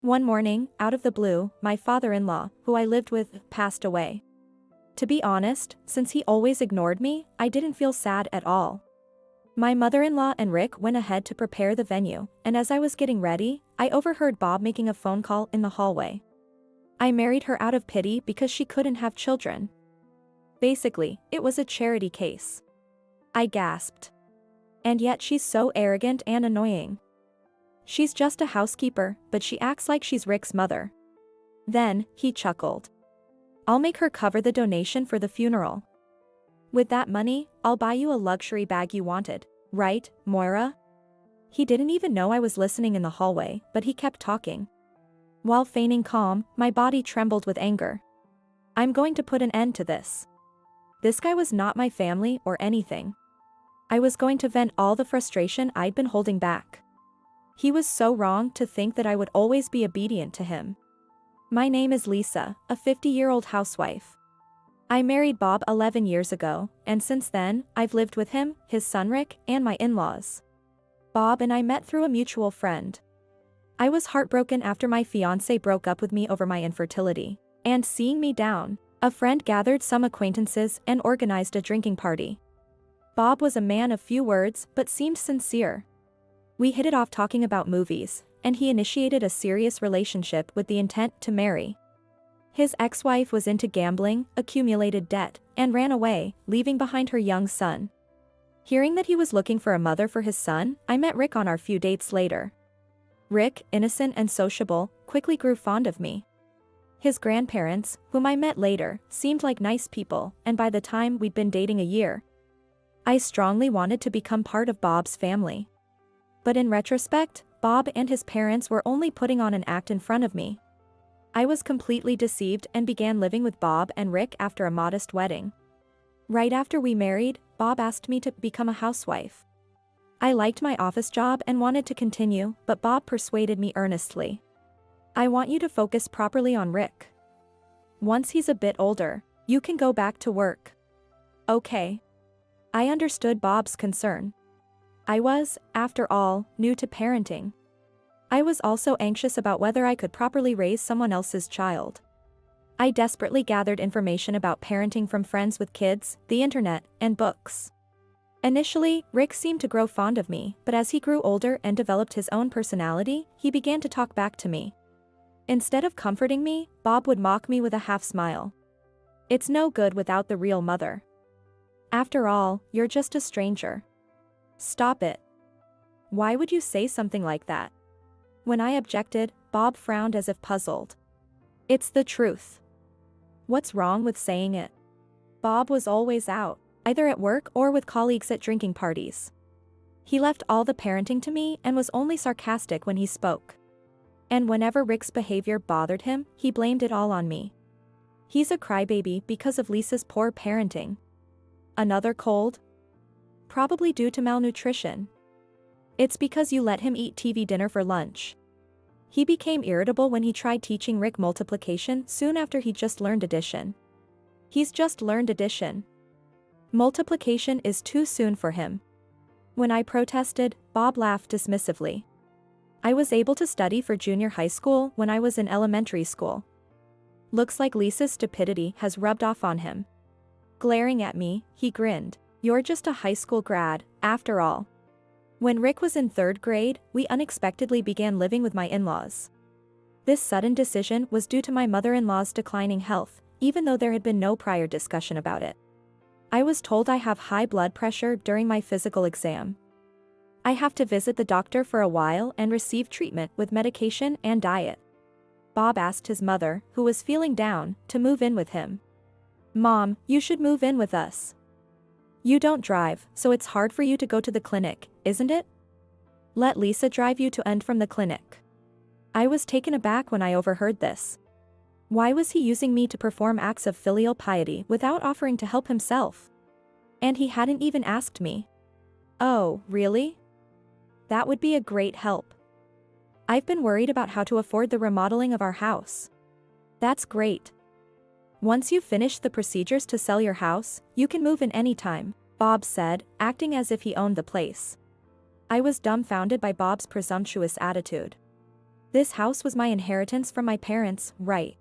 One morning, out of the blue, my father-in-law, who I lived with, passed away. To be honest, since he always ignored me, I didn't feel sad at all. My mother-in-law and Rick went ahead to prepare the venue, and as I was getting ready, I overheard Bob making a phone call in the hallway. I married her out of pity because she couldn't have children. Basically, it was a charity case. I gasped. And yet she's so arrogant and annoying. She's just a housekeeper, but she acts like she's Rick's mother. Then, he chuckled. I'll make her cover the donation for the funeral. With that money, I'll buy you a luxury bag you wanted, right, Moira? He didn't even know I was listening in the hallway, but he kept talking. While feigning calm, my body trembled with anger. I'm going to put an end to this. This guy was not my family or anything. I was going to vent all the frustration I'd been holding back. He was so wrong to think that I would always be obedient to him. My name is Lisa, a 50-year-old housewife. I married Bob 11 years ago, and since then, I've lived with him, his son Rick, and my in-laws. Bob and I met through a mutual friend. I was heartbroken after my fiancé broke up with me over my infertility, and seeing me down, a friend gathered some acquaintances and organized a drinking party. Bob was a man of few words but seemed sincere. We hit it off talking about movies, and he initiated a serious relationship with the intent to marry. His ex-wife was into gambling, accumulated debt, and ran away, leaving behind her young son. Hearing that he was looking for a mother for his son, I met Rick on our few dates later. Rick, innocent and sociable, quickly grew fond of me. His grandparents, whom I met later, seemed like nice people, and by the time we'd been dating a year, I strongly wanted to become part of Bob's family. But in retrospect, Bob and his parents were only putting on an act in front of me. I was completely deceived and began living with Bob and Rick after a modest wedding. Right after we married, Bob asked me to become a housewife. I liked my office job and wanted to continue, but Bob persuaded me earnestly. I want you to focus properly on Rick. Once he's a bit older, you can go back to work. Okay. I understood Bob's concern. I was, after all, new to parenting. I was also anxious about whether I could properly raise someone else's child. I desperately gathered information about parenting from friends with kids, the internet, and books. Initially, Rick seemed to grow fond of me, but as he grew older and developed his own personality, he began to talk back to me. Instead of comforting me, Bob would mock me with a half-smile. It's no good without the real mother. After all, you're just a stranger. Stop it. Why would you say something like that? When I objected, Bob frowned as if puzzled. It's the truth. What's wrong with saying it? Bob was always out, either at work or with colleagues at drinking parties. He left all the parenting to me and was only sarcastic when he spoke. And whenever Rick's behavior bothered him, he blamed it all on me. He's a crybaby because of Lisa's poor parenting. Another cold? Probably due to malnutrition. It's because you let him eat TV dinner for lunch. He became irritable when he tried teaching Rick multiplication soon after he just learned addition. He's just learned addition. Multiplication is too soon for him. When I protested, Bob laughed dismissively. I was able to study for junior high school when I was in elementary school. Looks like Lisa's stupidity has rubbed off on him. Glaring at me, he grinned. You're just a high school grad, after all. When Rick was in 3rd grade, we unexpectedly began living with my in-laws. This sudden decision was due to my mother-in-law's declining health, even though there had been no prior discussion about it. I was told I have high blood pressure during my physical exam. I have to visit the doctor for a while and receive treatment with medication and diet. Bob asked his mother, who was feeling down, to move in with him. Mom, you should move in with us. You don't drive, so it's hard for you to go to the clinic, isn't it? Let Lisa drive you to and from the clinic. I was taken aback when I overheard this. Why was he using me to perform acts of filial piety without offering to help himself? And he hadn't even asked me. Oh, really? That would be a great help. I've been worried about how to afford the remodeling of our house. That's great. Once you've finished the procedures to sell your house, you can move in any time, Bob said, acting as if he owned the place. I was dumbfounded by Bob's presumptuous attitude. This house was my inheritance from my parents, right?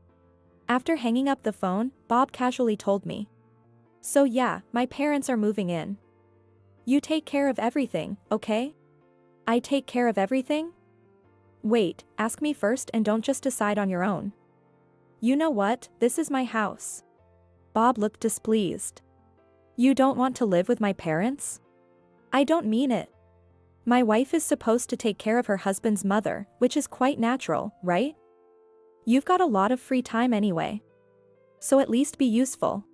After hanging up the phone, Bob casually told me. So yeah, my parents are moving in. You take care of everything, okay? I take care of everything? Wait, ask me first and don't just decide on your own. You know what, this is my house. Bob looked displeased. You don't want to live with my parents? I don't mean it. My wife is supposed to take care of her husband's mother, which is quite natural, right? You've got a lot of free time anyway. So at least be useful.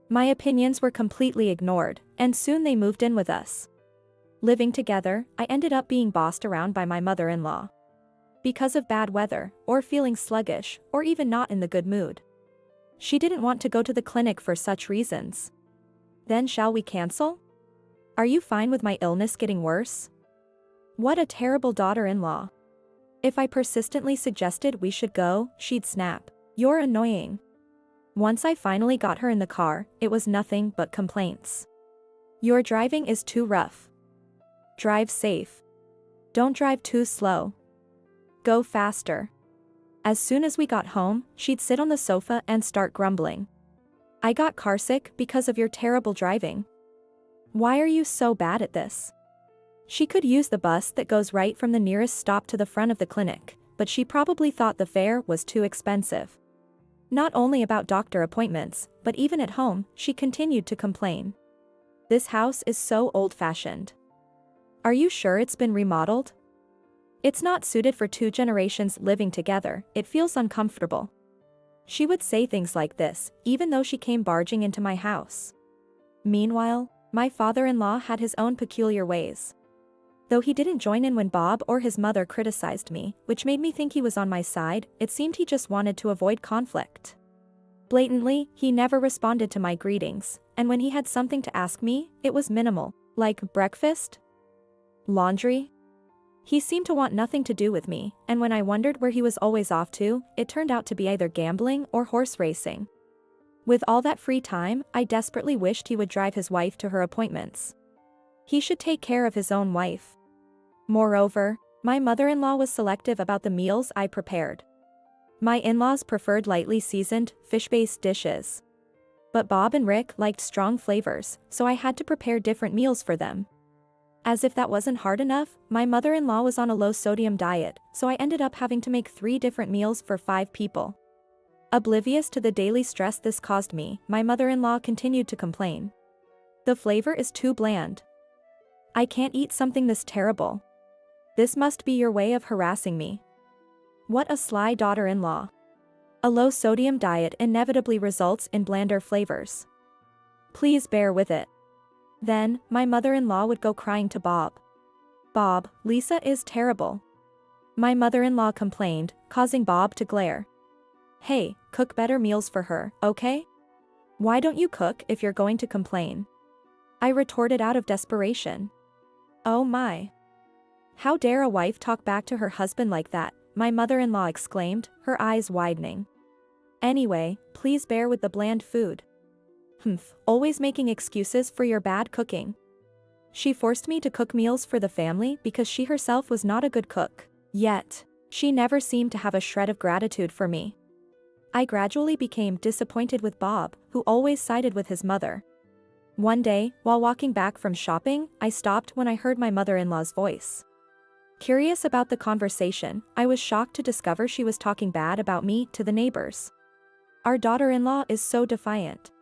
My opinions were completely ignored, and soon they moved in with us. Living together, I ended up being bossed around by my mother-in-law. Because of bad weather, or feeling sluggish, or even not in the good mood. She didn't want to go to the clinic for such reasons. Then shall we cancel? Are you fine with my illness getting worse? What a terrible daughter-in-law. If I persistently suggested we should go, she'd snap. You're annoying. Once I finally got her in the car, it was nothing but complaints. Your driving is too rough. Drive safe. Don't drive too slow. Go faster. As soon as we got home, she'd sit on the sofa and start grumbling. I got carsick because of your terrible driving. Why are you so bad at this? She could use the bus that goes right from the nearest stop to the front of the clinic, but she probably thought the fare was too expensive. Not only about doctor appointments, but even at home, she continued to complain. This house is so old-fashioned. Are you sure it's been remodeled? It's not suited for 2 generations living together, it feels uncomfortable. She would say things like this, even though she came barging into my house. Meanwhile, my father-in-law had his own peculiar ways. Though he didn't join in when Bob or his mother criticized me, which made me think he was on my side, it seemed he just wanted to avoid conflict. Blatantly, he never responded to my greetings, and when he had something to ask me, it was minimal, like breakfast? Laundry? He seemed to want nothing to do with me, and when I wondered where he was always off to, it turned out to be either gambling or horse racing. With all that free time, I desperately wished he would drive his wife to her appointments. He should take care of his own wife. Moreover, my mother-in-law was selective about the meals I prepared. My in-laws preferred lightly seasoned, fish-based dishes. But Bob and Rick liked strong flavors, so I had to prepare different meals for them. As if that wasn't hard enough, my mother-in-law was on a low-sodium diet, so I ended up having to make 3 different meals for 5 people. Oblivious to the daily stress this caused me, my mother-in-law continued to complain. The flavor is too bland. I can't eat something this terrible. This must be your way of harassing me. What a sly daughter-in-law. A low-sodium diet inevitably results in blander flavors. Please bear with it. Then, my mother-in-law would go crying to Bob. Bob, Lisa is terrible. My mother-in-law complained, causing Bob to glare. Hey, cook better meals for her, okay? Why don't you cook if you're going to complain? I retorted out of desperation. Oh my. How dare a wife talk back to her husband like that, my mother-in-law exclaimed, her eyes widening. Anyway, please bear with the bland food. Always making excuses for your bad cooking. She forced me to cook meals for the family because she herself was not a good cook. Yet, she never seemed to have a shred of gratitude for me. I gradually became disappointed with Bob, who always sided with his mother. One day, while walking back from shopping, I stopped when I heard my mother-in-law's voice. Curious about the conversation, I was shocked to discover she was talking bad about me to the neighbors. Our daughter-in-law is so defiant.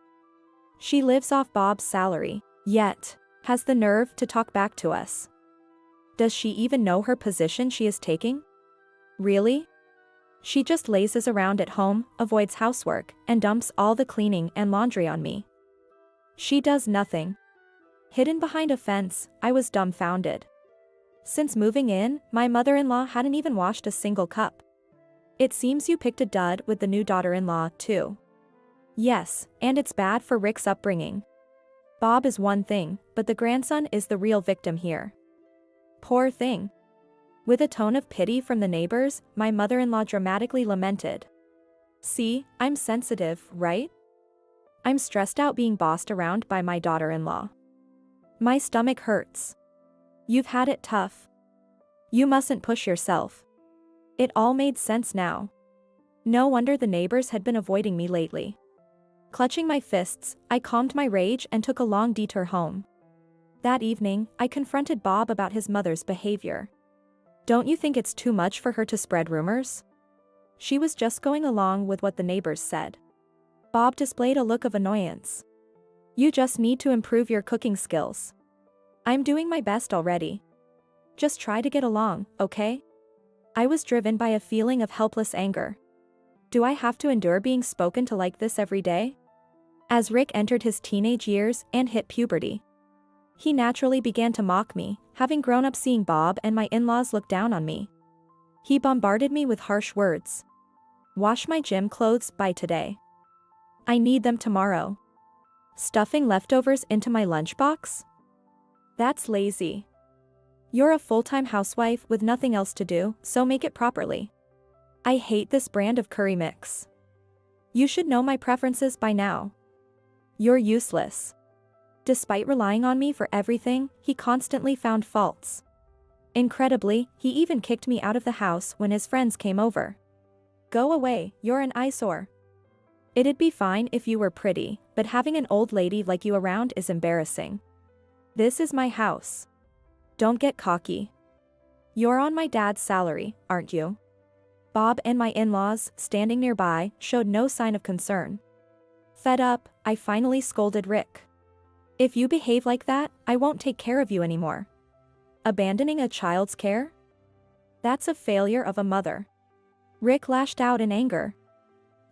She lives off Bob's salary, yet has the nerve to talk back to us. Does she even know her position she is taking? Really? She just lazes around at home, avoids housework, and dumps all the cleaning and laundry on me. She does nothing. Hidden behind a fence, I was dumbfounded. Since moving in, my mother-in-law hadn't even washed a single cup. It seems you picked a dud with the new daughter-in-law, too. Yes, and it's bad for Rick's upbringing. Bob is one thing, but the grandson is the real victim here. Poor thing. With a tone of pity from the neighbors, my mother-in-law dramatically lamented. See, I'm sensitive, right? I'm stressed out being bossed around by my daughter-in-law. My stomach hurts. You've had it tough. You mustn't push yourself. It all made sense now. No wonder the neighbors had been avoiding me lately. Clutching my fists, I calmed my rage and took a long detour home. That evening, I confronted Bob about his mother's behavior. Don't you think it's too much for her to spread rumors? She was just going along with what the neighbors said. Bob displayed a look of annoyance. You just need to improve your cooking skills. I'm doing my best already. Just try to get along, okay? I was driven by a feeling of helpless anger. Do I have to endure being spoken to like this every day? As Rick entered his teenage years and hit puberty, he naturally began to mock me, having grown up seeing Bob and my in-laws look down on me. He bombarded me with harsh words. Wash my gym clothes by today. I need them tomorrow. Stuffing leftovers into my lunchbox? That's lazy. You're a full-time housewife with nothing else to do, so make it properly. I hate this brand of curry mix. You should know my preferences by now. You're useless. Despite relying on me for everything, he constantly found faults. Incredibly, he even kicked me out of the house when his friends came over. Go away, you're an eyesore. It'd be fine if you were pretty, but having an old lady like you around is embarrassing. This is my house. Don't get cocky. You're on my dad's salary, aren't you? Bob and my in-laws, standing nearby, showed no sign of concern. Fed up, I finally scolded Rick. If you behave like that, I won't take care of you anymore. Abandoning a child's care? That's a failure of a mother. Rick lashed out in anger.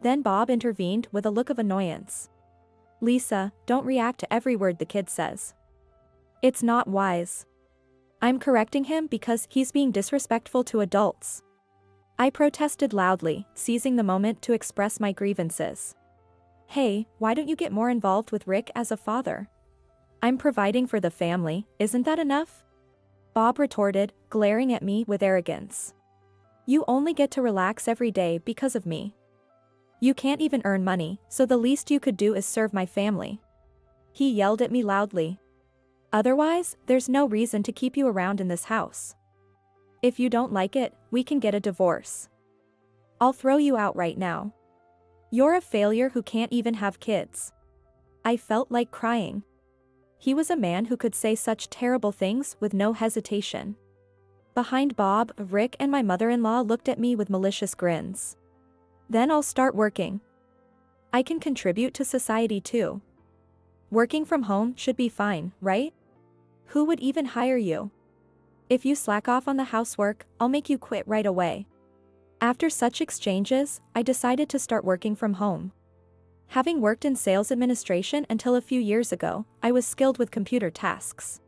Then Bob intervened with a look of annoyance. Lisa, don't react to every word the kid says. It's not wise. I'm correcting him because he's being disrespectful to adults. I protested loudly, seizing the moment to express my grievances. Hey, why don't you get more involved with Rick as a father? I'm providing for the family, isn't that enough? Bob retorted, glaring at me with arrogance. You only get to relax every day because of me. You can't even earn money, so the least you could do is serve my family. He yelled at me loudly. Otherwise, there's no reason to keep you around in this house. If you don't like it, we can get a divorce. I'll throw you out right now. You're a failure who can't even have kids. I felt like crying. He was a man who could say such terrible things with no hesitation. Behind Bob, Rick and my mother-in-law looked at me with malicious grins. Then I'll start working. I can contribute to society too. Working from home should be fine, right? Who would even hire you? If you slack off on the housework, I'll make you quit right away. After such exchanges, I decided to start working from home. Having worked in sales administration until a few years ago, I was skilled with computer tasks.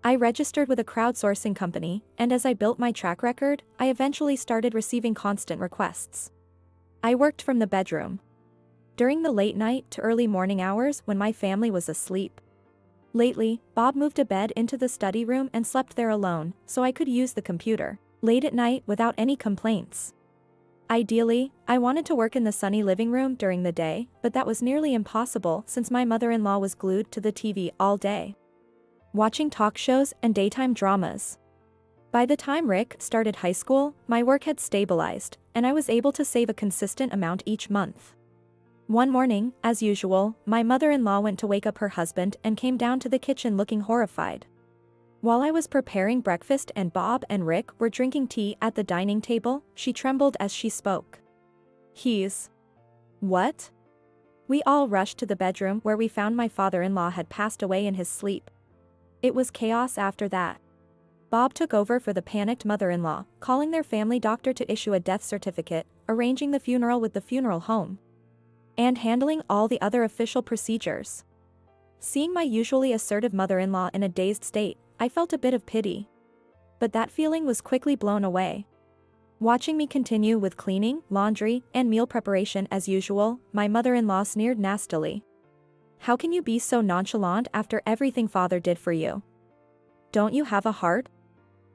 I registered with a crowdsourcing company, and as I built my track record, I eventually started receiving constant requests. I worked from the bedroom. During the late night to early morning hours when my family was asleep. Lately, Bob moved a bed into the study room and slept there alone, so I could use the computer late at night without any complaints. Ideally, I wanted to work in the sunny living room during the day, but that was nearly impossible since my mother-in-law was glued to the TV all day, watching talk shows and daytime dramas. By the time Rick started high school, my work had stabilized, and I was able to save a consistent amount each month. One morning, as usual, my mother-in-law went to wake up her husband and came down to the kitchen looking horrified. While I was preparing breakfast and Bob and Rick were drinking tea at the dining table, she trembled as she spoke. He's... What? We all rushed to the bedroom where we found my father-in-law had passed away in his sleep. It was chaos after that. Bob took over for the panicked mother-in-law, calling their family doctor to issue a death certificate, arranging the funeral with the funeral home, and handling all the other official procedures. Seeing my usually assertive mother-in-law in a dazed state, I felt a bit of pity. But that feeling was quickly blown away. Watching me continue with cleaning, laundry, and meal preparation as usual, my mother-in-law sneered nastily. How can you be so nonchalant after everything father did for you? Don't you have a heart?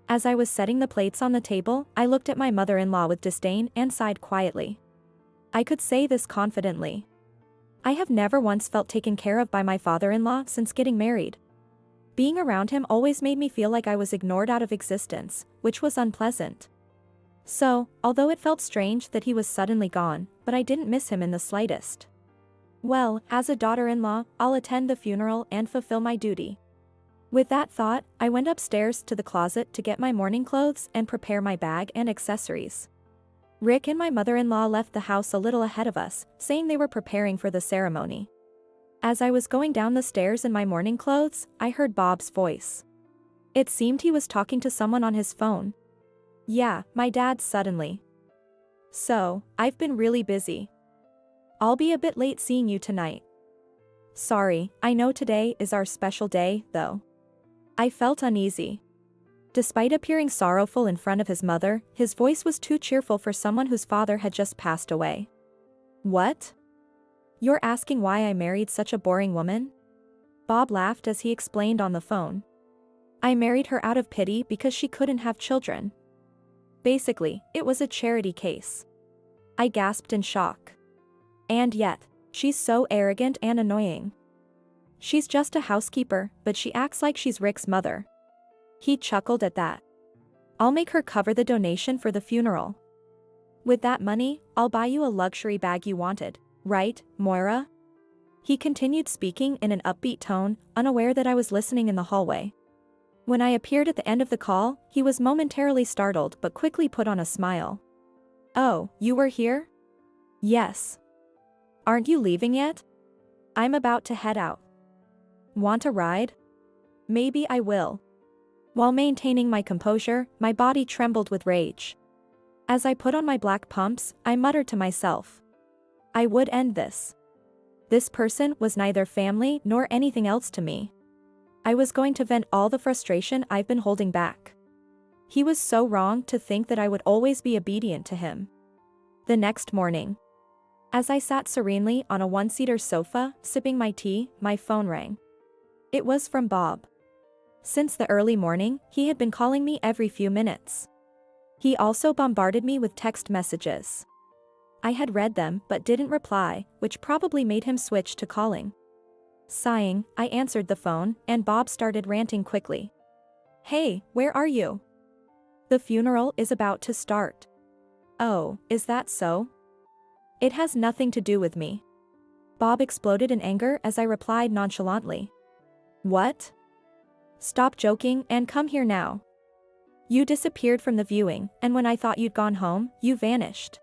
As I was setting the plates on the table, I looked at my mother-in-law with disdain and sighed quietly. I could say this confidently. I have never once felt taken care of by my father-in-law since getting married. Being around him always made me feel like I was ignored out of existence, which was unpleasant. So, although it felt strange that he was suddenly gone, but I didn't miss him in the slightest. Well, as a daughter-in-law, I'll attend the funeral and fulfill my duty. With that thought, I went upstairs to the closet to get my morning clothes and prepare my bag and accessories. Rick and my mother-in-law left the house a little ahead of us, saying they were preparing for the ceremony. As I was going down the stairs in my morning clothes, I heard Bob's voice. It seemed he was talking to someone on his phone. Yeah, my dad suddenly. So, I've been really busy. I'll be a bit late seeing you tonight. Sorry, I know today is our special day, though. I felt uneasy. Despite appearing sorrowful in front of his mother, his voice was too cheerful for someone whose father had just passed away. What? You're asking why I married such a boring woman? Bob laughed as he explained on the phone. I married her out of pity because she couldn't have children. Basically, it was a charity case. I gasped in shock. And yet, she's so arrogant and annoying. She's just a housekeeper, but she acts like she's Rick's mother. He chuckled at that. I'll make her cover the donation for the funeral. With that money, I'll buy you a luxury bag you wanted, right, Moira? He continued speaking in an upbeat tone, unaware that I was listening in the hallway. When I appeared at the end of the call, he was momentarily startled but quickly put on a smile. Oh, you were here? Yes. Aren't you leaving yet? I'm about to head out. Want a ride? Maybe I will. While maintaining my composure, my body trembled with rage. As I put on my black pumps, I muttered to myself. I would end this. This person was neither family nor anything else to me. I was going to vent all the frustration I've been holding back. He was so wrong to think that I would always be obedient to him. The next morning, as I sat serenely on a one-seater sofa, sipping my tea, my phone rang. It was from Bob. Since the early morning, he had been calling me every few minutes. He also bombarded me with text messages. I had read them but didn't reply, which probably made him switch to calling. Sighing, I answered the phone, and Bob started ranting quickly. Hey, where are you? The funeral is about to start. Oh, is that so? It has nothing to do with me. Bob exploded in anger as I replied nonchalantly. What? Stop joking and come here now. You disappeared from the viewing, and when I thought you'd gone home, you vanished.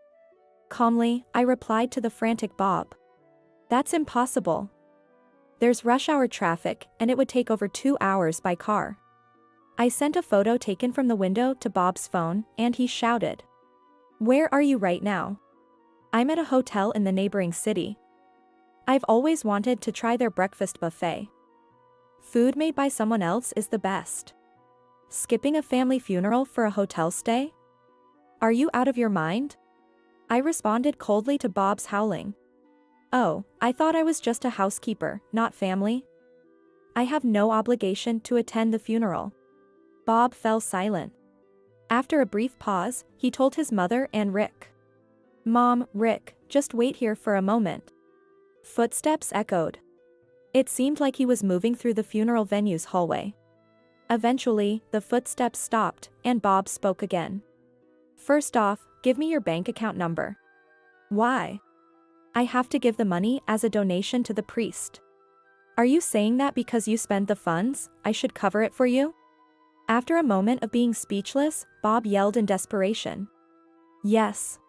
Calmly, I replied to the frantic Bob. That's impossible. There's rush hour traffic, and it would take over 2 hours by car. I sent a photo taken from the window to Bob's phone, and he shouted. Where are you right now? I'm at a hotel in the neighboring city. I've always wanted to try their breakfast buffet. Food made by someone else is the best. Skipping a family funeral for a hotel stay? Are you out of your mind? I responded coldly to Bob's howling. Oh, I thought I was just a housekeeper, not family. I have no obligation to attend the funeral. Bob fell silent. After a brief pause, he told his mother and Rick. Mom, Rick, just wait here for a moment. Footsteps echoed. It seemed like he was moving through the funeral venue's hallway. Eventually, the footsteps stopped, and Bob spoke again. First off, give me your bank account number. Why? I have to give the money as a donation to the priest. Are you saying that because you spend the funds, I should cover it for you? After a moment of being speechless, Bob yelled in desperation. Yes.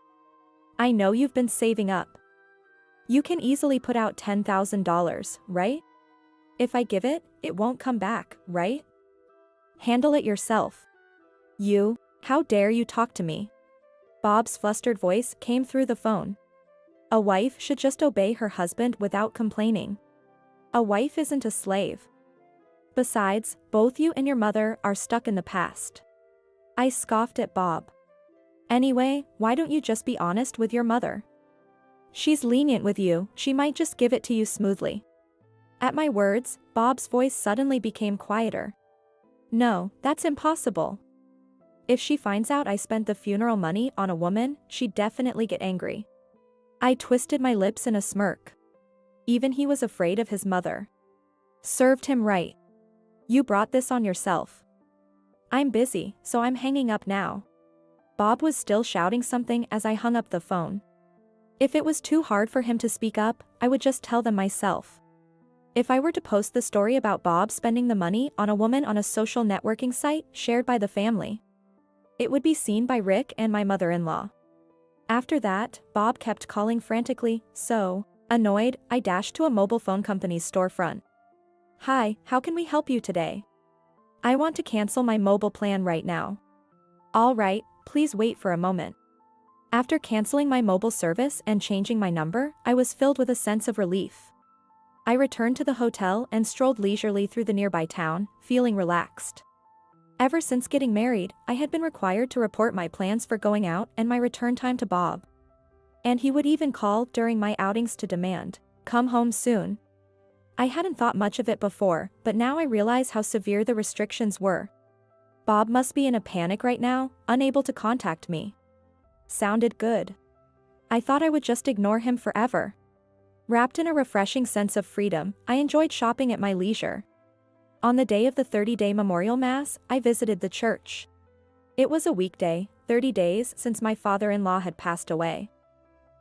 I know you've been saving up. You can easily put out $10,000, right? If I give it, it won't come back, right? Handle it yourself. You, how dare you talk to me? Bob's flustered voice came through the phone. A wife should just obey her husband without complaining. A wife isn't a slave. Besides, both you and your mother are stuck in the past. I scoffed at Bob. Anyway, why don't you just be honest with your mother? She's lenient with you, she might just give it to you smoothly. At my words, Bob's voice suddenly became quieter. No, that's impossible. If she finds out I spent the funeral money on a woman, she'd definitely get angry. I twisted my lips in a smirk. Even he was afraid of his mother. Served him right. You brought this on yourself. I'm busy, so I'm hanging up now. Bob was still shouting something as I hung up the phone. If it was too hard for him to speak up, I would just tell them myself. If I were to post the story about Bob spending the money on a woman on a social networking site shared by the family, it would be seen by Rick and my mother-in-law. After that, Bob kept calling frantically, so, annoyed, I dashed to a mobile phone company's storefront. "Hi, how can we help you today? I want to cancel my mobile plan right now." "All right, please wait for a moment." After canceling my mobile service and changing my number, I was filled with a sense of relief. I returned to the hotel and strolled leisurely through the nearby town, feeling relaxed. Ever since getting married, I had been required to report my plans for going out and my return time to Bob. And he would even call during my outings to demand, "Come home soon." I hadn't thought much of it before, but now I realize how severe the restrictions were. Bob must be in a panic right now, unable to contact me. Sounded good. I thought I would just ignore him forever. Wrapped in a refreshing sense of freedom, I enjoyed shopping at my leisure. On the day of the 30-day memorial mass, I visited the church. It was a weekday, 30 days since my father-in-law had passed away.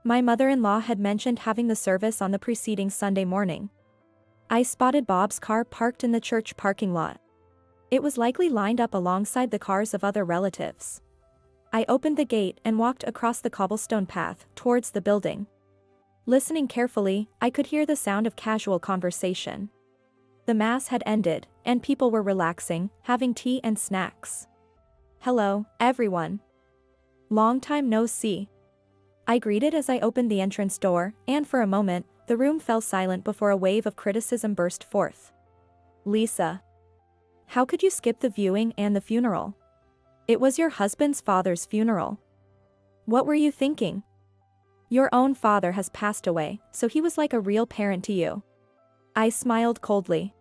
My mother-in-law had mentioned having the service on the preceding Sunday morning. I spotted Bob's car parked in the church parking lot. It was likely lined up alongside the cars of other relatives. I opened the gate and walked across the cobblestone path towards the building. Listening carefully, I could hear the sound of casual conversation. The mass had ended, and people were relaxing, having tea and snacks. "Hello, everyone. Long time no see." I greeted as I opened the entrance door, and for a moment, the room fell silent before a wave of criticism burst forth. "Lisa, how could you skip the viewing and the funeral? It was your husband's father's funeral. What were you thinking? Your own father has passed away, so he was like a real parent to you." I smiled coldly.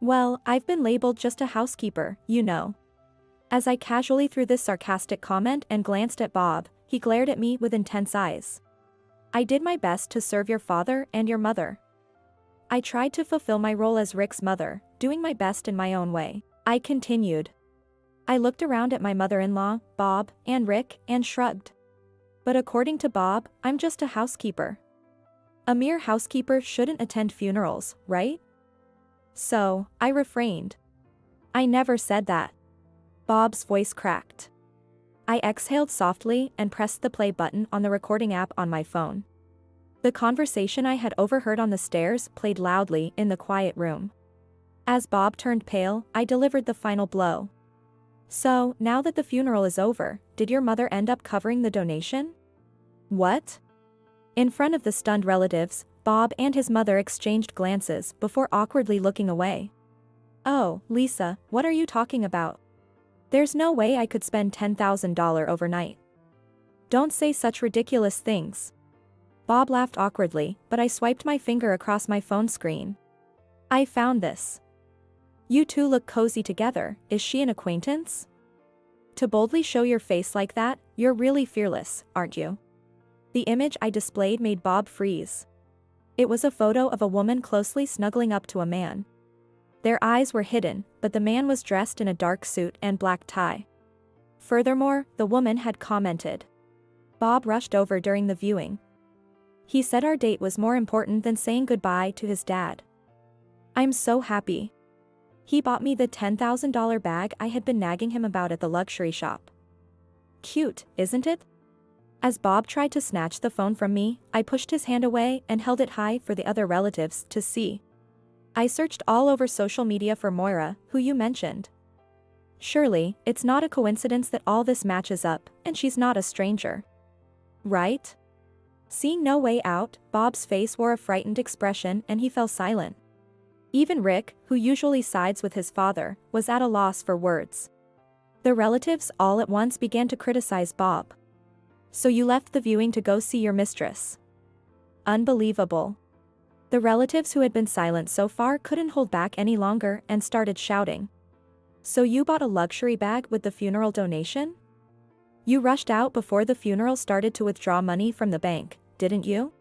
"Well, I've been labeled just a housekeeper, you know." As I casually threw this sarcastic comment and glanced at Bob, he glared at me with intense eyes. "I did my best to serve your father and your mother. I tried to fulfill my role as Rick's mother, doing my best in my own way," I continued. I looked around at my mother-in-law, Bob, and Rick, and shrugged. "But according to Bob, I'm just a housekeeper. A mere housekeeper shouldn't attend funerals, right?" So, I refrained. "I never said that." Bob's voice cracked. I exhaled softly and pressed the play button on the recording app on my phone. The conversation I had overheard on the stairs played loudly in the quiet room. As Bob turned pale, I delivered the final blow. "So, now that the funeral is over, did your mother end up covering the donation?" "What?" In front of the stunned relatives, Bob and his mother exchanged glances before awkwardly looking away. "Oh, Lisa, what are you talking about? There's no way I could spend $10,000 overnight. Don't say such ridiculous things." Bob laughed awkwardly, but I swiped my finger across my phone screen. "I found this. You two look cozy together, is she an acquaintance? To boldly show your face like that, you're really fearless, aren't you?" The image I displayed made Bob freeze. It was a photo of a woman closely snuggling up to a man. Their eyes were hidden, but the man was dressed in a dark suit and black tie. Furthermore, the woman had commented. Bob rushed over during the viewing. He said our date was more important than saying goodbye to his dad. "I'm so happy. He bought me the $10,000 bag I had been nagging him about at the luxury shop." Cute, isn't it? As Bob tried to snatch the phone from me, I pushed his hand away and held it high for the other relatives to see. "I searched all over social media for Moira, who you mentioned. Surely, it's not a coincidence that all this matches up, and she's not a stranger. Right?" Seeing no way out, Bob's face wore a frightened expression and he fell silent. Even Rick, who usually sides with his father, was at a loss for words. The relatives all at once began to criticize Bob. "So you left the viewing to go see your mistress? Unbelievable." The relatives who had been silent so far couldn't hold back any longer and started shouting. "So you bought a luxury bag with the funeral donation? You rushed out before the funeral started to withdraw money from the bank, didn't you?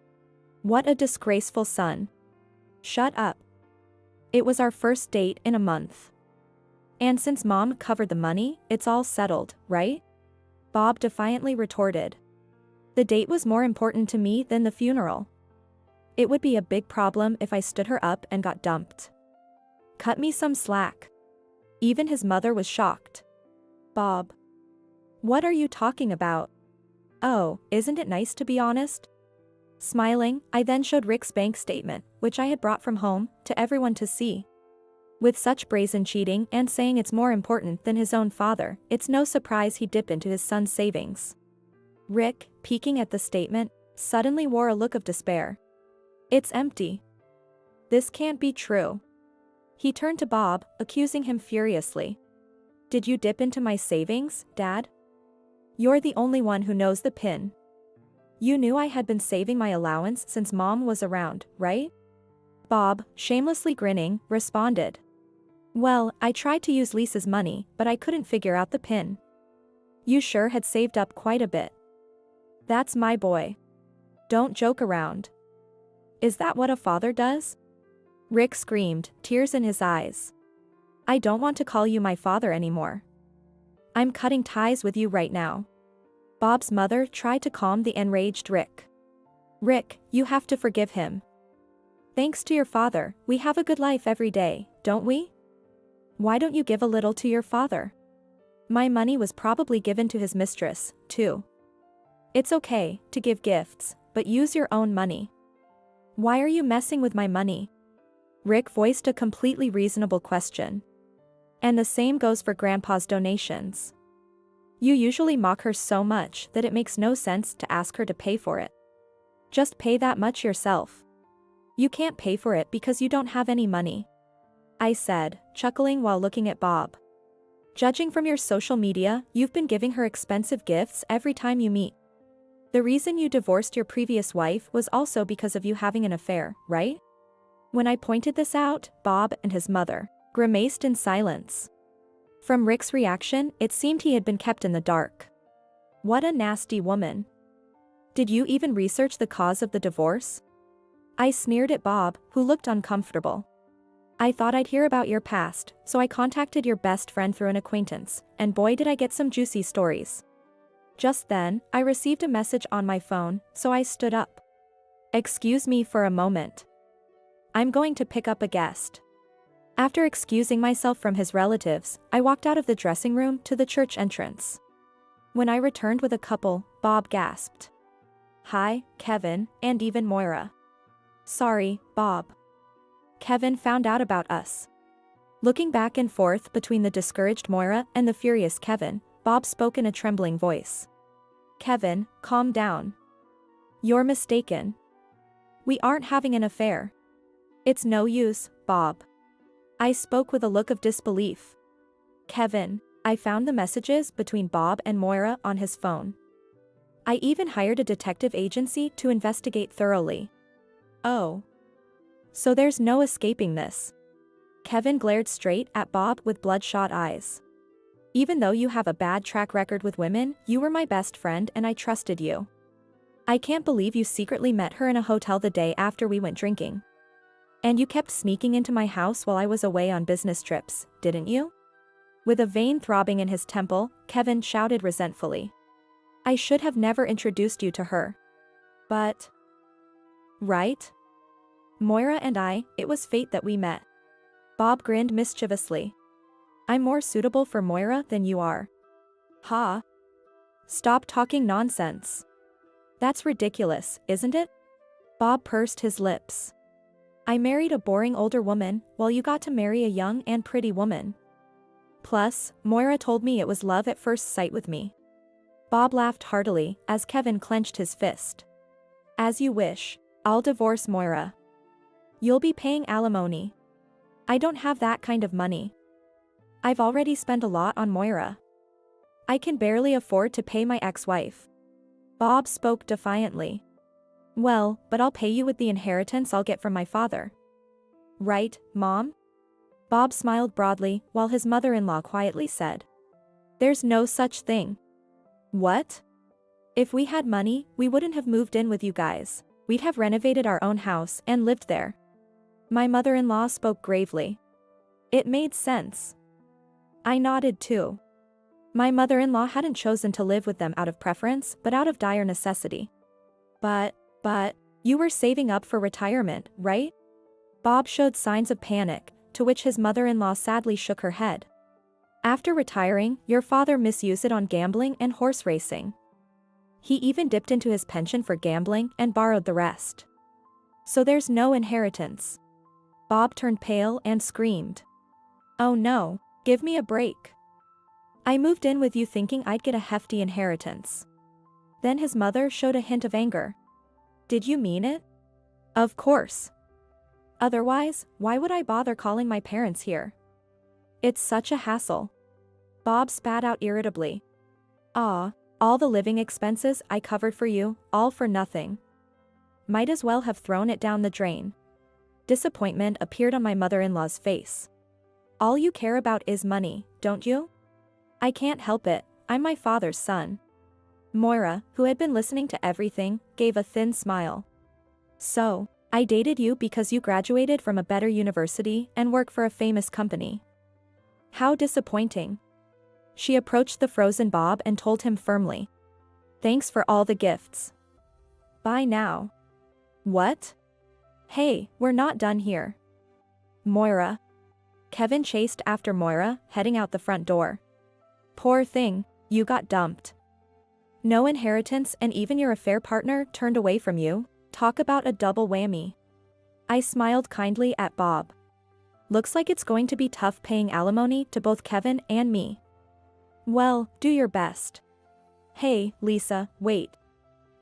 What a disgraceful son." "Shut up. It was our first date in a month. And since Mom covered the money, it's all settled, right?" Bob defiantly retorted. The date was more important to me than the funeral. It would be a big problem if I stood her up and got dumped. Cut me some slack. Even his mother was shocked. Bob. What are you talking about? Oh, isn't it nice to be honest? Smiling, I then showed Rick's bank statement, which I had brought from home, to everyone to see. With such brazen cheating and saying it's more important than his own father, it's no surprise he'd dip into his son's savings. Rick, peeking at the statement, suddenly wore a look of despair. It's empty. This can't be true. He turned to Bob, accusing him furiously. Did you dip into my savings, Dad? You're the only one who knows the PIN. You knew I had been saving my allowance since Mom was around, right? Bob, shamelessly grinning, responded. Well, I tried to use Lisa's money, but I couldn't figure out the PIN. You sure had saved up quite a bit. That's my boy. Don't joke around. Is that what a father does? Rick screamed, tears in his eyes. I don't want to call you my father anymore. I'm cutting ties with you right now. Bob's mother tried to calm the enraged Rick. Rick, you have to forgive him. Thanks to your father, we have a good life every day, don't we? Why don't you give a little to your father? My money was probably given to his mistress, too. It's okay to give gifts, but use your own money. Why are you messing with my money? Rick voiced a completely reasonable question. And the same goes for Grandpa's donations. You usually mock her so much that it makes no sense to ask her to pay for it. Just pay that much yourself. You can't pay for it because you don't have any money. I said, chuckling while looking at Bob. Judging from your social media, you've been giving her expensive gifts every time you meet. The reason you divorced your previous wife was also because of you having an affair, right? When I pointed this out, Bob and his mother grimaced in silence. From Rick's reaction, it seemed he had been kept in the dark. What a nasty woman. Did you even research the cause of the divorce? I sneered at Bob, who looked uncomfortable. I thought I'd hear about your past, so I contacted your best friend through an acquaintance, and boy did I get some juicy stories. Just then, I received a message on my phone, so I stood up. Excuse me for a moment. I'm going to pick up a guest. After excusing myself from his relatives, I walked out of the dressing room to the church entrance. When I returned with a couple, Bob gasped. Hi, Kevin, and even Moira. Sorry, Bob. Kevin found out about us. Looking back and forth between the discouraged Moira and the furious Kevin, Bob spoke in a trembling voice. Kevin, calm down. You're mistaken. We aren't having an affair. It's no use, Bob. I spoke with a look of disbelief. Kevin, I found the messages between Bob and Moira on his phone. I even hired a detective agency to investigate thoroughly. Oh. So there's no escaping this. Kevin glared straight at Bob with bloodshot eyes. Even though you have a bad track record with women, you were my best friend and I trusted you. I can't believe you secretly met her in a hotel the day after we went drinking. And you kept sneaking into my house while I was away on business trips, didn't you? With a vein throbbing in his temple, Kevin shouted resentfully. I should have never introduced you to her. But... Right? Moira and I, it was fate that we met. Bob grinned mischievously. I'm more suitable for Moira than you are. Ha. Stop talking nonsense. That's ridiculous, isn't it? Bob pursed his lips. I married a boring older woman, while you got to marry a young and pretty woman. Plus, Moira told me it was love at first sight with me. Bob laughed heartily, as Kevin clenched his fist. As you wish. I'll divorce Moira. You'll be paying alimony. I don't have that kind of money. I've already spent a lot on Moira. I can barely afford to pay my ex-wife. Bob spoke defiantly. Well, but I'll pay you with the inheritance I'll get from my father. Right, Mom? Bob smiled broadly, while his mother-in-law quietly said. There's no such thing. What? If we had money, we wouldn't have moved in with you guys. We'd have renovated our own house and lived there. My mother-in-law spoke gravely. It made sense. I nodded too. My mother-in-law hadn't chosen to live with them out of preference, but out of dire necessity. But, you were saving up for retirement, right? Bob showed signs of panic, to which his mother-in-law sadly shook her head. After retiring, your father misused it on gambling and horse racing. He even dipped into his pension for gambling and borrowed the rest. So there's no inheritance. Bob turned pale and screamed. Oh no, give me a break. I moved in with you thinking I'd get a hefty inheritance. Then his mother showed a hint of anger. Did you mean it? Of course. Otherwise, why would I bother calling my parents here? It's such a hassle. Bob spat out irritably. Ah, all the living expenses I covered for you, all for nothing. Might as well have thrown it down the drain. Disappointment appeared on my mother-in-law's face. All you care about is money, don't you? I can't help it, I'm my father's son. Moira, who had been listening to everything, gave a thin smile. So, I dated you because you graduated from a better university and work for a famous company. How disappointing. She approached the frozen Bob and told him firmly. Thanks for all the gifts. Bye now. What? Hey, we're not done here. Moira. Kevin chased after Moira, heading out the front door. Poor thing, you got dumped. No inheritance and even your affair partner turned away from you. Talk about a double whammy. I smiled kindly at Bob. Looks like it's going to be tough paying alimony to both Kevin and me. Well, do your best. Hey, Lisa, wait.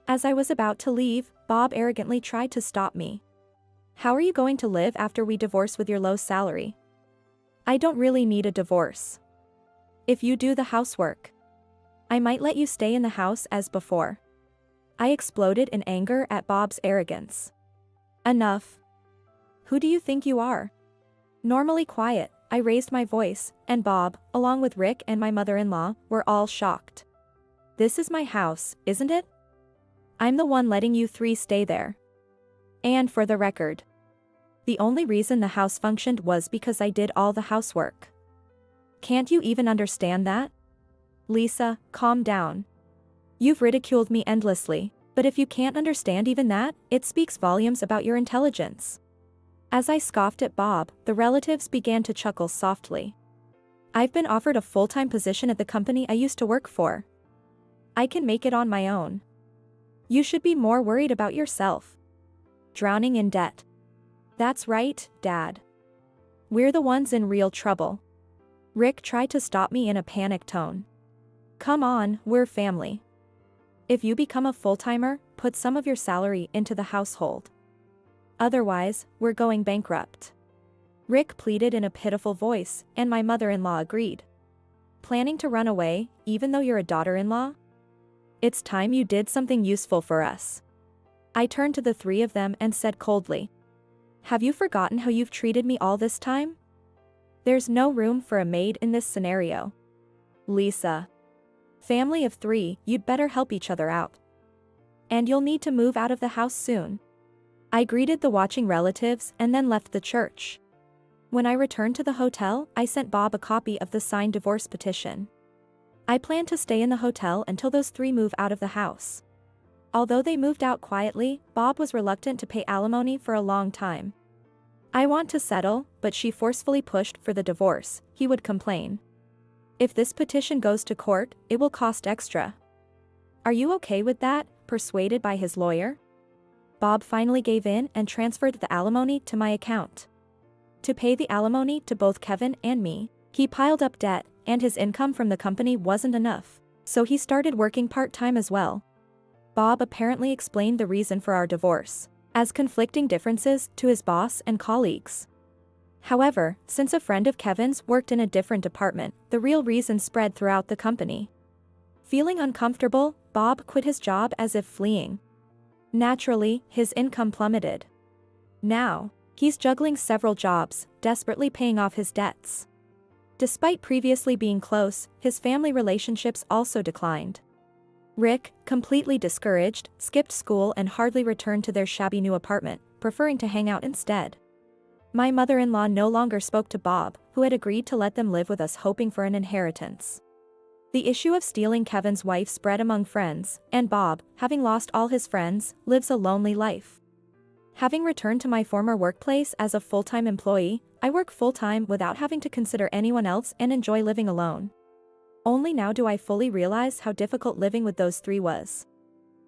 As I was about to leave, Bob arrogantly tried to stop me. How are you going to live after we divorce with your low salary? I don't really need a divorce. If you do the housework, I might let you stay in the house as before. I exploded in anger at Bob's arrogance. Enough. Who do you think you are? Normally quiet, I raised my voice, and Bob, along with Rick and my mother-in-law, were all shocked. This is my house, isn't it? I'm the one letting you three stay there. And for the record, the only reason the house functioned was because I did all the housework. Can't you even understand that? Lisa, calm down. You've ridiculed me endlessly, but if you can't understand even that, it speaks volumes about your intelligence. As I scoffed at Bob, the relatives began to chuckle softly. I've been offered a full-time position at the company I used to work for. I can make it on my own. You should be more worried about yourself. Drowning in debt. That's right, Dad. We're the ones in real trouble. Rick tried to stop me in a panicked tone. Come on, we're family. If you become a full-timer, put some of your salary into the household. Otherwise, we're going bankrupt. Rick pleaded in a pitiful voice, and my mother-in-law agreed. Planning to run away, even though you're a daughter-in-law? It's time you did something useful for us. I turned to the three of them and said coldly. Have you forgotten how you've treated me all this time? There's no room for a maid in this scenario. Lisa. Family of three, you'd better help each other out. And you'll need to move out of the house soon. I greeted the watching relatives and then left the church. When I returned to the hotel, I sent Bob a copy of the signed divorce petition. I plan to stay in the hotel until those three move out of the house. Although they moved out quietly, Bob was reluctant to pay alimony for a long time. I want to settle, but she forcefully pushed for the divorce, he would complain. If this petition goes to court, it will cost extra. Are you okay with that? Persuaded by his lawyer. Bob finally gave in and transferred the alimony to my account. To pay the alimony to both Kevin and me, he piled up debt, and his income from the company wasn't enough, so he started working part-time as well. Bob apparently explained the reason for our divorce as conflicting differences to his boss and colleagues. However, since a friend of Kevin's worked in a different department, the real reason spread throughout the company. Feeling uncomfortable, Bob quit his job as if fleeing. Naturally, his income plummeted. Now, he's juggling several jobs, desperately paying off his debts. Despite previously being close, his family relationships also declined. Rick, completely discouraged, skipped school and hardly returned to their shabby new apartment, preferring to hang out instead. My mother-in-law no longer spoke to Bob, who had agreed to let them live with us hoping for an inheritance. The issue of stealing Kevin's wife spread among friends, and Bob, having lost all his friends, lives a lonely life. Having returned to my former workplace as a full-time employee, I work full-time without having to consider anyone else and enjoy living alone. Only now do I fully realize how difficult living with those three was.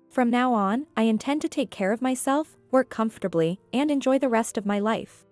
From now on, I intend to take care of myself, work comfortably, and enjoy the rest of my life.